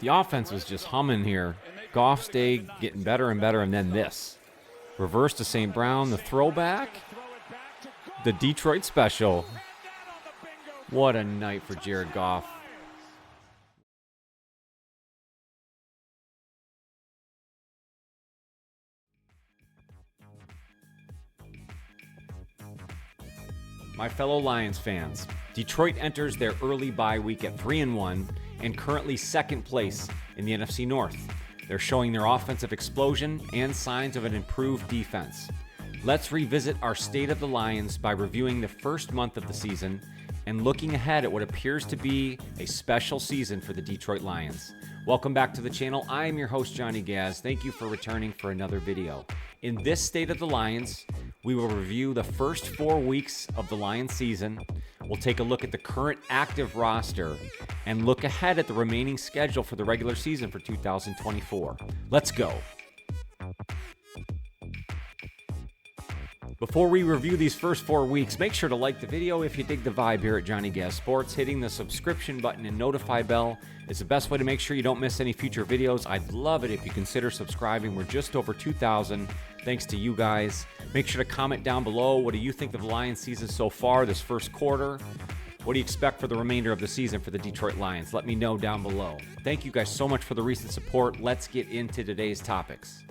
The offense was just humming here. Goff's day getting better and better, and then this. Reverse to St. Brown, the throwback. The Detroit special. What a night for Jared Goff. My fellow Lions fans, Detroit enters their early bye week at 3-1 and currently second place in the NFC North. They're showing their offensive explosion and signs of an improved defense. Let's revisit our state of the Lions by reviewing the first month of the season and looking ahead at what appears to be a special season for the Detroit Lions. Welcome back to the channel. I am your host, Johnny Gaz. Thank you for returning for another video. In this State of the Lions, we will review the first 4 weeks of the Lions season. We'll take a look at the current active roster and look ahead at the remaining schedule for the regular season for 2024. Let's go. Before we review these first 4 weeks, make sure to like the video if you dig the vibe here at Johnny Gaz Sports. Hitting the subscription button and notify bell is the best way to make sure you don't miss any future videos. I'd love it if you consider subscribing. We're just over 2,000. Thanks to you guys. Make sure to comment down below. What do you think of the Lions season so far this first quarter? What do you expect for the remainder of the season for the Detroit Lions? Let me know down below. Thank you guys so much for the recent support. Let's get into today's topics.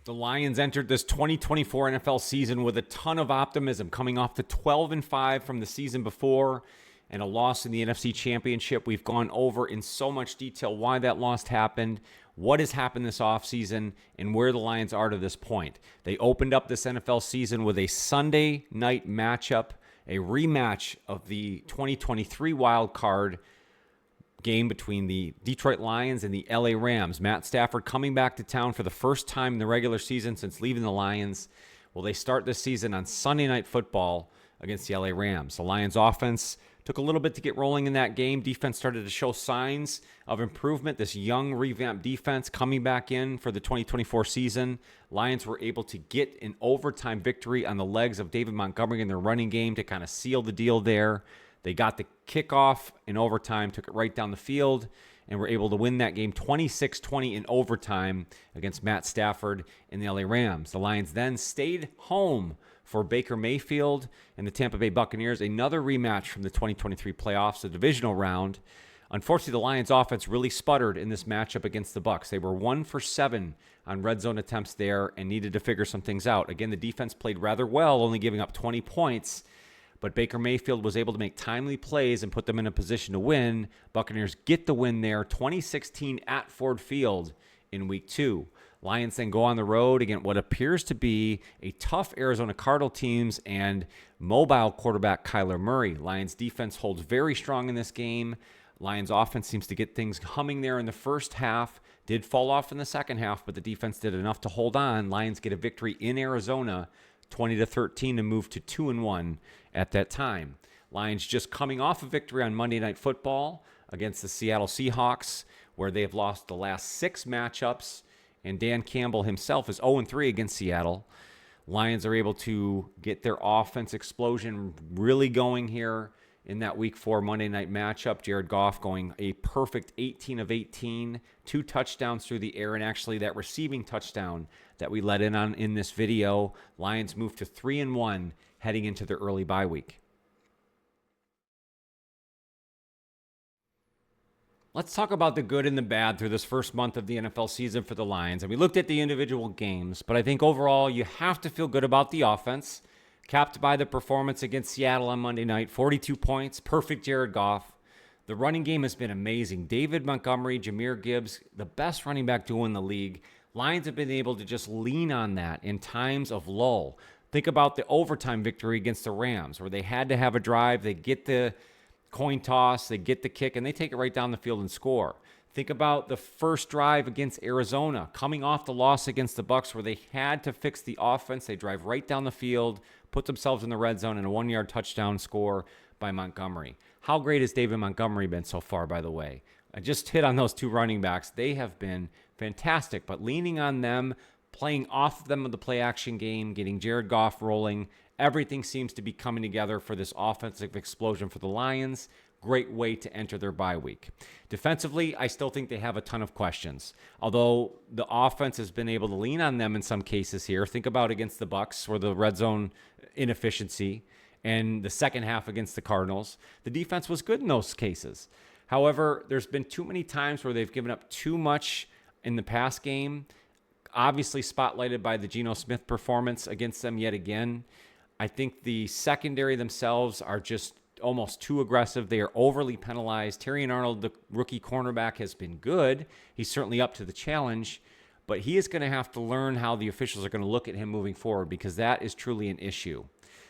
The Lions entered this 2024 NFL season with a ton of optimism, coming off the 12-5 from the season before and a loss in the NFC Championship. We've gone over in so much detail why that loss happened, what has happened this offseason, and where the Lions are to this point. They opened up this NFL season with a Sunday night matchup, a rematch of the 2023 wild card game between the Detroit Lions and the LA Rams. Matt Stafford coming back to town for the first time in the regular season since leaving the Lions. Well, they start this season on Sunday Night Football against the LA Rams. The Lions offense took a little bit to get rolling in that game. Defense started to show signs of improvement. This young revamped defense coming back in for the 2024 season. Lions were able to get an overtime victory on the legs of David Montgomery in their running game to kind of seal the deal there. They got the kickoff in overtime, took it right down the field, and were able to win that game 26-20 in overtime against Matt Stafford and the LA Rams. The Lions then stayed home for Baker Mayfield and the Tampa Bay Buccaneers, another rematch from the 2023 playoffs, the divisional round. Unfortunately, the Lions offense really sputtered in this matchup against the Bucs. They were 1 for 7 on red zone attempts there and needed to figure some things out. Again, the defense played rather well, only giving up 20 points. But Baker Mayfield was able to make timely plays and put them in a position to win. Buccaneers get the win there, 2016 at Ford Field in Week 2. Lions then go on the road against what appears to be a tough Arizona Cardinal teams and mobile quarterback Kyler Murray. Lions defense holds very strong in this game. Lions offense seems to get things humming there in the first half. Did fall off in the second half, but the defense did enough to hold on. Lions get a victory in Arizona, 20-13, to move to 2-1 at that time. Lions just coming off a victory on Monday Night Football against the Seattle Seahawks, where they have lost the last 6 matchups, and Dan Campbell himself is 0-3 against Seattle. Lions are able to get their offense explosion really going here in that Week 4 Monday night matchup. Jared Goff going a perfect 18 of 18, 2 touchdowns through the air, and actually that receiving touchdown that we let in on in this video. Lions move to 3-1 heading into their early bye week. Let's talk about the good and the bad through this first month of the NFL season for the Lions. And we looked at the individual games, but I think overall you have to feel good about the offense, capped by the performance against Seattle on Monday night, 42 points, perfect Jared Goff. The running game has been amazing. David Montgomery, Jahmyr Gibbs, the best running back duo in the league. Lions have been able to just lean on that in times of lull. Think about the overtime victory against the Rams, where they had to have a drive. They get the coin toss, they get the kick, and they take it right down the field and score. Think about the first drive against Arizona, coming off the loss against the Bucs, where they had to fix the offense. They drive right down the field, put themselves in the red zone, and a 1-yard touchdown score by Montgomery. How great has David Montgomery been so far, by the way? I just hit on those 2 running backs. They have been fantastic, but leaning on them, playing off of them of the play-action game, getting Jared Goff rolling, everything seems to be coming together for this offensive explosion for the Lions. great way to enter their bye week. Defensively, I still think they have a ton of questions. Although the offense has been able to lean on them in some cases here. Think about against the Bucs or the red zone inefficiency and the second half against the Cardinals. The defense was good in those cases. However, there's been too many times where they've given up too much in the pass game, obviously spotlighted by the Geno Smith performance against them yet again. I think the secondary themselves are just almost too aggressive. They are overly penalized. Terrion Arnold, the rookie cornerback, has been good. He's certainly up to the challenge, but he is going to have to learn how the officials are going to look at him moving forward, because that is truly an issue.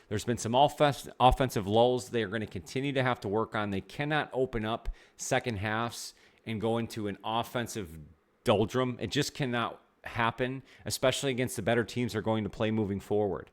There's been some offensive lulls they are going to continue to have to work on. They cannot open up second halves and go into an offensive doldrum. It just cannot happen, especially against the better teams they're going to play moving forward.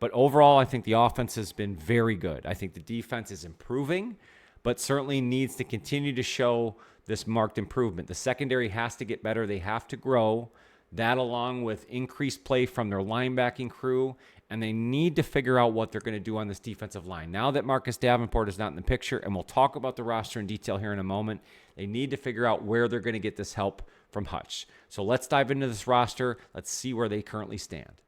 But overall, I think the offense has been very good. I think the defense is improving, but certainly needs to continue to show this marked improvement. The secondary has to get better. They have to grow. That, along with increased play from their linebacking crew, and they need to figure out what they're going to do on this defensive line. Now that Marcus Davenport is not in the picture, and we'll talk about the roster in detail here in a moment, they need to figure out where they're going to get this help from Hutch. So let's dive into this roster. Let's see where they currently stand.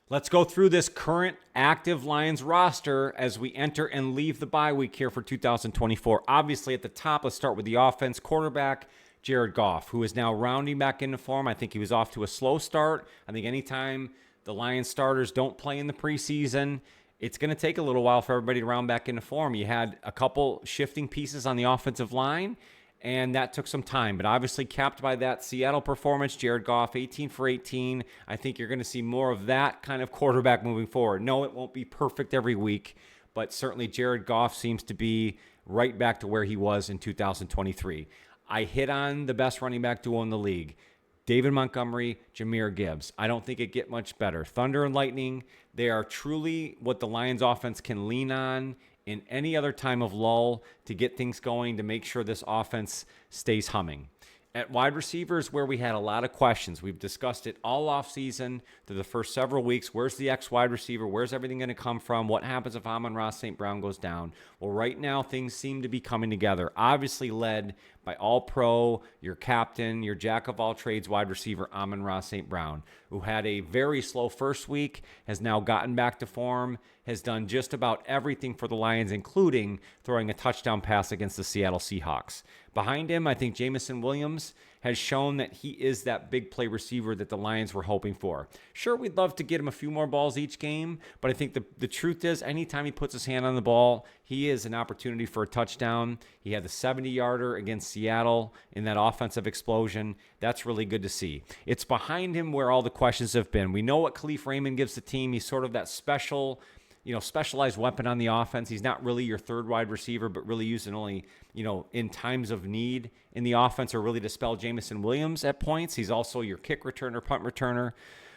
Let's go through this current active Lions roster as we enter and leave the bye week here for 2024. Obviously, at the top, let's start with the offense. Quarterback, Jared Goff, who is now rounding back into form. I think he was off to a slow start. I think anytime the Lions starters don't play in the preseason, it's going to take a little while for everybody to round back into form. You had a couple shifting pieces on the offensive line, and that took some time. But obviously capped by that Seattle performance, Jared Goff, 18 for 18. I think you're going to see more of that kind of quarterback moving forward. No, it won't be perfect every week, but certainly Jared Goff seems to be right back to where he was in 2023. I hit on the best running back duo in the league, David Montgomery, Jahmyr Gibbs. I don't think it get much better. Thunder and Lightning, they are truly what the Lions offense can lean on in any other time of lull to get things going, to make sure this offense stays humming. At wide receivers, where we had a lot of questions, we've discussed it all offseason through the first several weeks. Where's the X wide receiver? Where's everything going to come from? What happens if Amon-Ra St. Brown goes down? Well, right now, things seem to be coming together, obviously led by All-Pro, your captain, your jack-of-all-trades wide receiver, Amon-Ra St. Brown, who had a very slow first week, has now gotten back to form, has done just about everything for the Lions, including throwing a touchdown pass against the Seattle Seahawks. Behind him, I think Jameson Williams has shown that he is that big play receiver that the Lions were hoping for. Sure, we'd love to get him a few more balls each game, but I think the truth is anytime he puts his hand on the ball, he is an opportunity for a touchdown. He had the 70-yarder against Seattle in that offensive explosion. That's really good to see. It's behind him where all the questions have been. We know what Khalif Raymond gives the team. He's sort of that specialized weapon on the offense. He's not really your third wide receiver, but really used in only, in times of need in the offense, or really to spell Jameson Williams at points. He's also your kick returner, punt returner.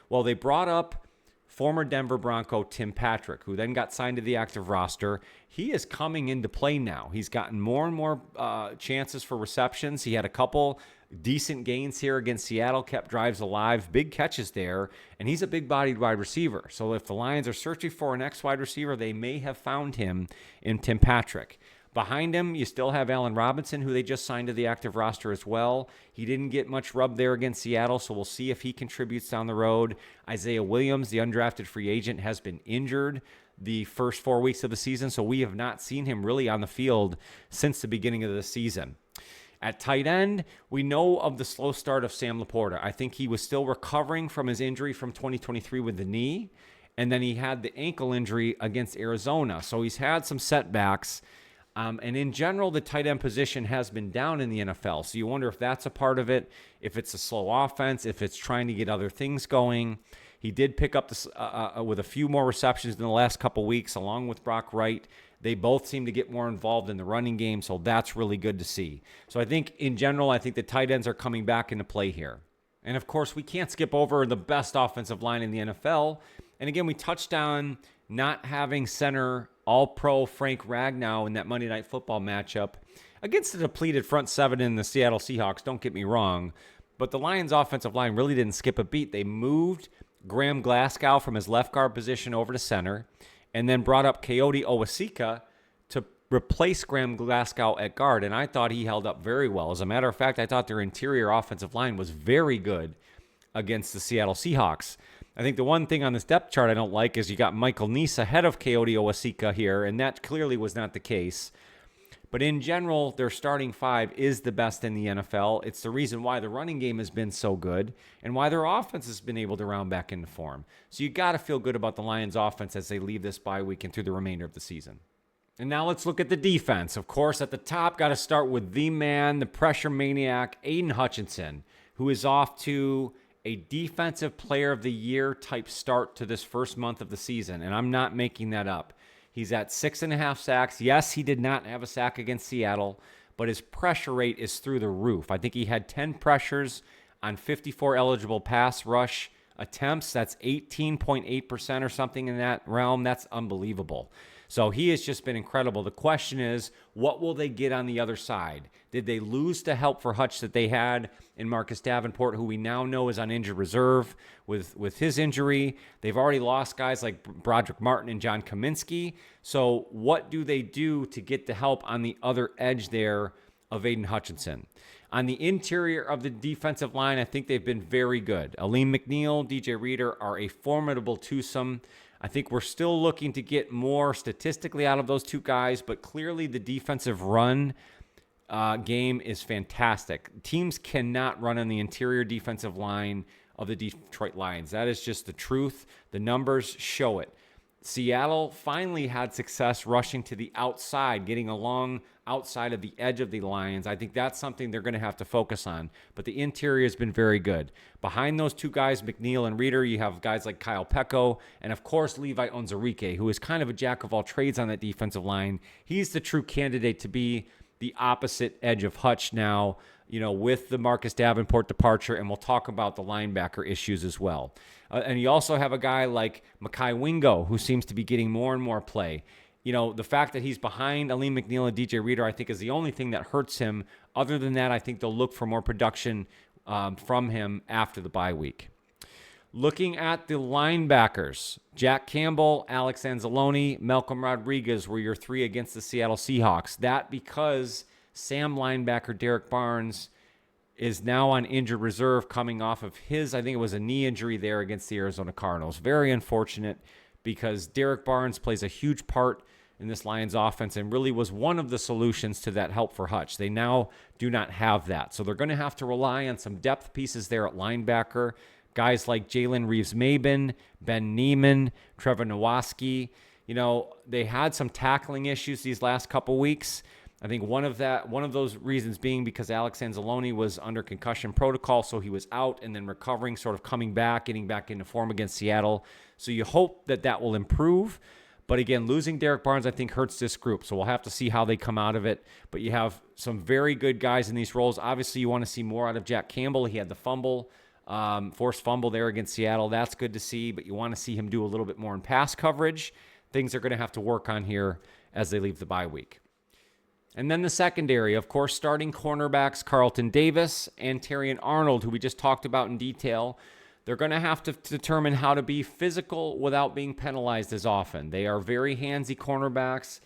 Well, they brought up former Denver Bronco Tim Patrick, who then got signed to the active roster. He is coming into play now. He's gotten more and more chances for receptions. He had a couple decent gains here against Seattle, kept drives alive, big catches there, and he's a big-bodied wide receiver. So if the Lions are searching for an X wide receiver, they may have found him in Tim Patrick. Behind him, you still have Allen Robinson, who they just signed to the active roster as well. He didn't get much rub there against Seattle, so we'll see if he contributes down the road. Isaiah Williams, the undrafted free agent, has been injured the first 4 weeks of the season, so we have not seen him really on the field since the beginning of the season. At tight end, we know of the slow start of Sam Laporta. I think he was still recovering from his injury from 2023 with the knee, and then he had the ankle injury against Arizona. So he's had some setbacks. And in general, the tight end position has been down in the NFL. So you wonder if that's a part of it, if it's a slow offense, if it's trying to get other things going. He did pick up this, with a few more receptions in the last couple weeks, along with Brock Wright. They both seem to get more involved in the running game, so that's really good to see. So I think, in general, I think the tight ends are coming back into play here. And, of course, we can't skip over the best offensive line in the NFL. And, again, we touched on not having center All-Pro Frank Ragnow in that Monday Night Football matchup against the depleted front seven in the Seattle Seahawks, don't get me wrong. But the Lions' offensive line really didn't skip a beat. They moved Graham Glasgow from his left guard position over to center, and then brought up Coyote Owasika to replace Graham Glasgow at guard, and I thought he held up very well. As a matter of fact, I thought their interior offensive line was very good against the Seattle Seahawks. I think the one thing on this depth chart I don't like is you got Michael Neese ahead of Coyote Owasika here, and that clearly was not the case. But in general, their starting five is the best in the NFL. It's the reason why the running game has been so good and why their offense has been able to round back into form. So you got to feel good about the Lions' offense as they leave this bye week and through the remainder of the season. And now let's look at the defense. Of course, at the top, got to start with the man, the pressure maniac, Aiden Hutchinson, who is off to a Defensive Player of the Year type start to this first month of the season. And I'm not making that up. He's at 6.5 sacks. Yes, he did not have a sack against Seattle, but his pressure rate is through the roof. I think he had 10 pressures on 54 eligible pass rush attempts. That's 18.8% or something in that realm. That's unbelievable. So he has just been incredible. The question is, what will they get on the other side? Did they lose the help for Hutch that they had in Marcus Davenport, who we now know is on injured reserve with his injury? They've already lost guys like Broderick Martin and John Kaminsky. So what do they do to get the help on the other edge there of Aiden Hutchinson? On the interior of the defensive line, I think they've been very good. Aleem McNeil, DJ Reader are a formidable twosome. I think we're still looking to get more statistically out of those two guys, but clearly the defensive run game is fantastic. Teams cannot run on the interior defensive line of the Detroit Lions. That is just the truth. The numbers show it. Seattle finally had success rushing to the outside, getting along outside of the edge of the Lions. I think that's something they're going to have to focus on. But the interior has been very good. Behind those two guys, McNeil and Reader, you have guys like Kyle Pecco and, of course, Levi Onwuzurike, who is kind of a jack of all trades on that defensive line. He's the true candidate to be the opposite edge of Hutch now, with the Marcus Davenport departure, and we'll talk about the linebacker issues as well. And you also have a guy like Mekhi Wingo, who seems to be getting more and more play. The fact that he's behind Aleem McNeil and DJ Reader, I think, is the only thing that hurts him. Other than that, I think they'll look for more production from him after the bye week. Looking at the linebackers, Jack Campbell, Alex Anzalone, Malcolm Rodriguez were your three against the Seattle Seahawks. That because Sam linebacker Derek Barnes is now on injured reserve coming off of I think it was a knee injury there against the Arizona Cardinals. Very unfortunate because Derek Barnes plays a huge part in this Lions offense and really was one of the solutions to that help for Hutch. They now do not have that. So they're going to have to rely on some depth pieces there at linebacker. Guys like Jalen Reeves-Maben, Ben Neiman, Trevor Nowaski. They had some tackling issues these last couple weeks. I think one of those reasons being because Alex Anzalone was under concussion protocol, so he was out and then recovering, sort of coming back, getting back into form against Seattle. So you hope that will improve. But again, losing Derek Barnes, I think, hurts this group. So we'll have to see how they come out of it. But you have some very good guys in these roles. Obviously, you want to see more out of Jack Campbell. He had the forced fumble there against Seattle. That's good to see. But you want to see him do a little bit more in pass coverage. Things they're going to have to work on here as they leave the bye week. And then the secondary, of course, starting cornerbacks Carlton Davis and Terrion Arnold, who we just talked about in detail. They're going to have to determine how to be physical without being penalized as often. They are very handsy cornerbacks.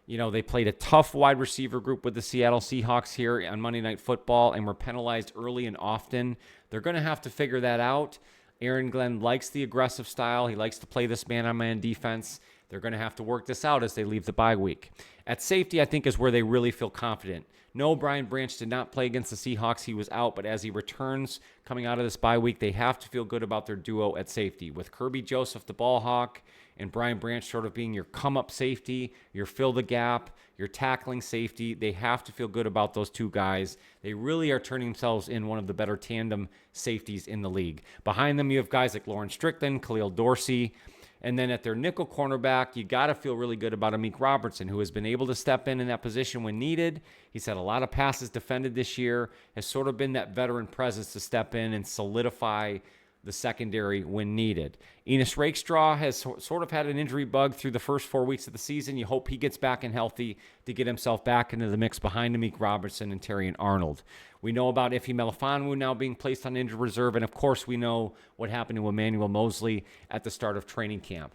They played a tough wide receiver group with the Seattle Seahawks here on Monday Night Football and were penalized early and often. They're going to have to figure that out. Aaron Glenn likes the aggressive style. He likes to play this man-on-man defense. They're going to have to work this out as they leave the bye week. At safety, I think, is where they really feel confident. No, Brian Branch did not play against the Seahawks. He was out, but as he returns coming out of this bye week, they have to feel good about their duo at safety. With Kirby Joseph, the ball hawk, and Brian Branch sort of being your come-up safety, your fill the gap, your tackling safety, they have to feel good about those two guys. They really are turning themselves in one of the better tandem safeties in the league. Behind them, you have guys like Lauren Strickland, Khalil Dorsey. And then at their nickel cornerback, you got to feel really good about Amik Robertson, who has been able to step in that position when needed. He's had a lot of passes defended this year, has sort of been that veteran presence to step in and solidify the secondary when needed. Enos Rakestraw has sort of had an injury bug through the first 4 weeks of the season. You hope he gets back and healthy to get himself back into the mix behind Amik Robertson and Terrion Arnold. We know about Ife Melifonwu now being placed on injured reserve, and of course we know what happened to Emmanuel Mosley at the start of training camp.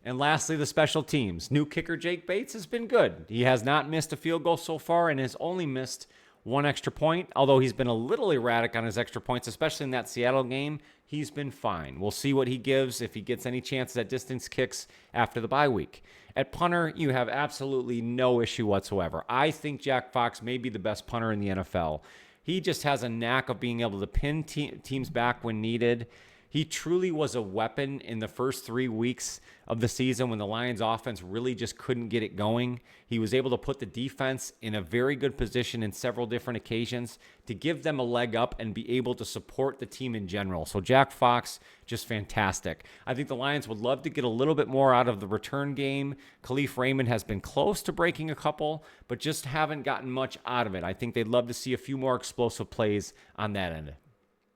And lastly, the special teams. New kicker Jake Bates has been good. He has not missed a field goal so far and has only missed one extra point, although he's been a little erratic on his extra points, especially in that Seattle game. He's been fine. We'll see what he gives if he gets any chances at distance kicks after the bye week. At punter, you have absolutely no issue whatsoever. I think Jack Fox may be the best punter in the NFL. He just has a knack of being able to pin teams back when needed. He truly was a weapon in the first 3 weeks of the season when the Lions offense really just couldn't get it going. He was able to put the defense in a very good position in several different occasions to give them a leg up and be able to support the team in general. So Jack Fox, just fantastic. I think the Lions would love to get a little bit more out of the return game. Khalif Raymond has been close to breaking a couple, but just haven't gotten much out of it. I think they'd love to see a few more explosive plays on that end.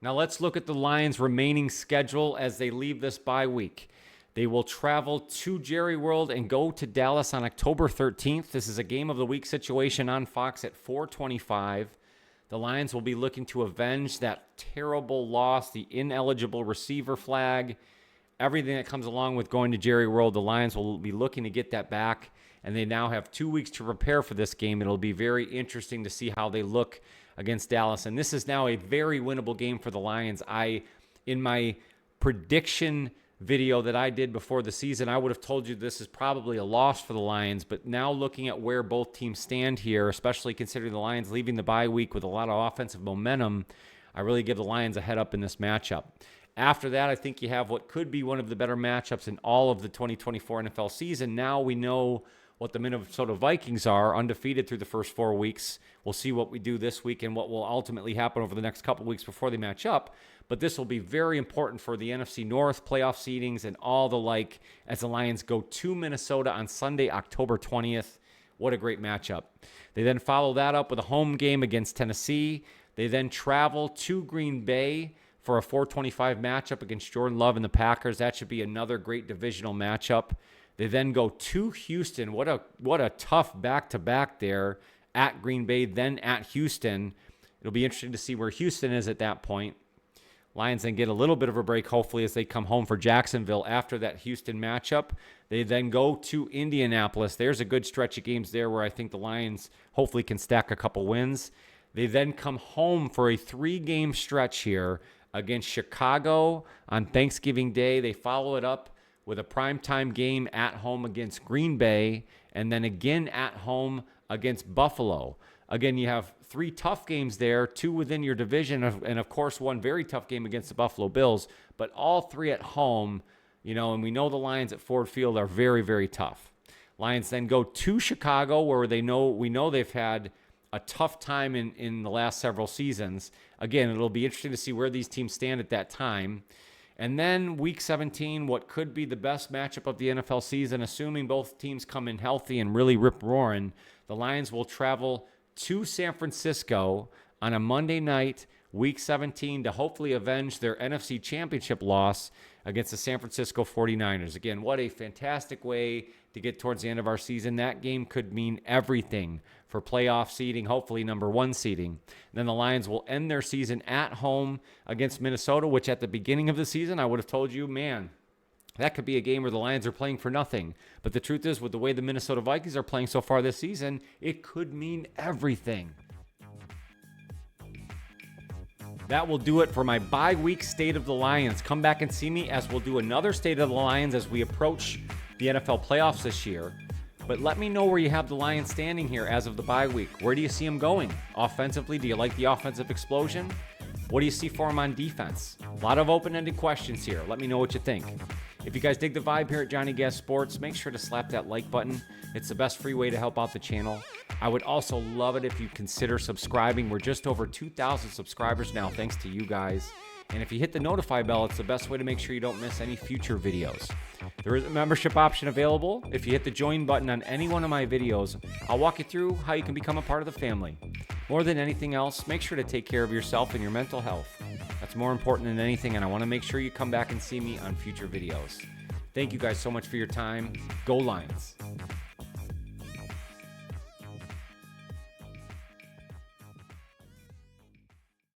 Now let's look at the Lions' remaining schedule as they leave this bye week. They will travel to Jerry World and go to Dallas on October 13th. This is a game of the week situation on Fox at 4:25. The Lions will be looking to avenge that terrible loss, the ineligible receiver flag, everything that comes along with going to Jerry World. The Lions will be looking to get that back, and they now have 2 weeks to prepare for this game. It'll be very interesting to see how they look against Dallas. And this is now a very winnable game for the Lions. In my prediction video that I did before the season, I would have told you this is probably a loss for the Lions. But now looking at where both teams stand here, especially considering the Lions leaving the bye week with a lot of offensive momentum, I really give the Lions a head up in this matchup. After that, I think you have what could be one of the better matchups in all of the 2024 NFL season. Now we know what the Minnesota Vikings are, undefeated through the first 4 weeks. We'll see what we do this week and what will ultimately happen over the next couple weeks before they match up. But this will be very important for the NFC North playoff seedings and all the like as the Lions go to Minnesota on Sunday, October 20th. What a great matchup. They then follow that up with a home game against Tennessee. They then travel to Green Bay for a 4:25 matchup against Jordan Love and the Packers. That should be another great divisional matchup. They then go to Houston. What a tough back-to-back there at Green Bay, then at Houston. It'll be interesting to see where Houston is at that point. Lions then get a little bit of a break, hopefully, as they come home for Jacksonville after that Houston matchup. They then go to Indianapolis. There's a good stretch of games there where I think the Lions hopefully can stack a couple wins. They then come home for a 3-game stretch here against Chicago on Thanksgiving Day. They follow it up with a primetime game at home against Green Bay, and then again at home against Buffalo. Again, you have 3 tough games there, 2 within your division, and of course one very tough game against the Buffalo Bills, but all 3 at home, and we know the Lions at Ford Field are very, very tough. Lions then go to Chicago, where we know they've had a tough time in the last several seasons. Again, it'll be interesting to see where these teams stand at that time. And then Week 17, what could be the best matchup of the NFL season, assuming both teams come in healthy and really rip-roaring, the Lions will travel to San Francisco on a Monday night, Week 17, to hopefully avenge their NFC Championship loss against the San Francisco 49ers. Again, what a fantastic way to get towards the end of our season. That game could mean everything for playoff seeding, hopefully number 1 seeding. And then the Lions will end their season at home against Minnesota, which at the beginning of the season, I would have told you, man, that could be a game where the Lions are playing for nothing. But the truth is, with the way the Minnesota Vikings are playing so far this season, it could mean everything. That will do it for my bye week State of the Lions. Come back and see me as we'll do another State of the Lions as we approach the NFL playoffs this year. But let me know where you have the Lions standing here as of the bye week. Where do you see them going? Offensively, do you like the offensive explosion? What do you see for them on defense? A lot of open-ended questions here. Let me know what you think. If you guys dig the vibe here at Johnny Gas Sports, make sure to slap that like button. It's the best free way to help out the channel. I would also love it if you consider subscribing. We're just over 2,000 subscribers now, thanks to you guys. And if you hit the notify bell, it's the best way to make sure you don't miss any future videos. There is a membership option available. If you hit the join button on any one of my videos, I'll walk you through how you can become a part of the family. More than anything else, make sure to take care of yourself and your mental health. That's more important than anything, and I want to make sure you come back and see me on future videos. Thank you guys so much for your time. Go Lions.